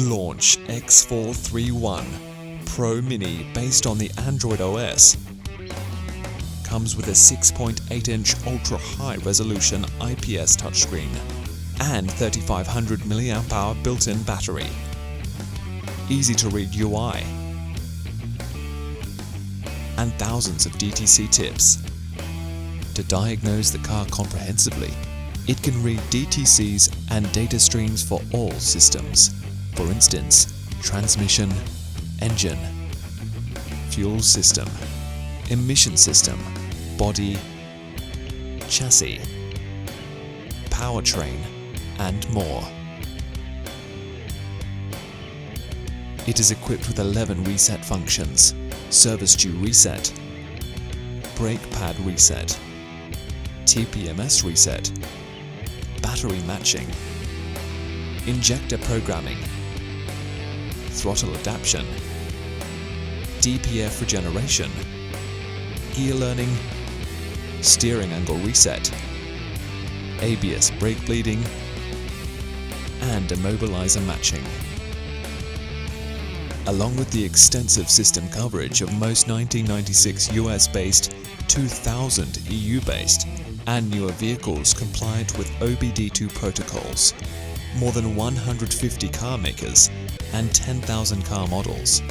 Launch X431 Pro Mini based on the Android OS. Comes with a 6.8-inch ultra-high resolution IPS touchscreen and 3500 mAh built-in battery. Easy to read UI and thousands of DTC tips. To diagnose the car comprehensively, it can read DTCs and data streams for all systems. For instance, transmission, engine, fuel system, emission system, body, chassis, powertrain, and more. It is equipped with 11 reset functions: service due reset, brake pad reset, TPMS reset, battery matching, injector programming, throttle adaptation, DPF regeneration, gear learning, steering angle reset, ABS brake bleeding, and immobilizer matching. Along with the extensive system coverage of most 1996 US-based, 2000 EU-based, and newer vehicles compliant with OBD2 protocols, more than 150 car makers, and 10,000 car models.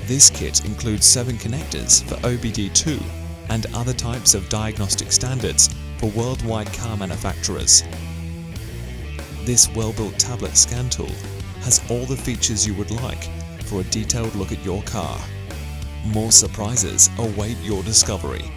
This kit includes 7 connectors for OBD2 and other types of diagnostic standards for worldwide car manufacturers. This well-built tablet scan tool has all the features you would like for a detailed look at your car. More surprises await your discovery.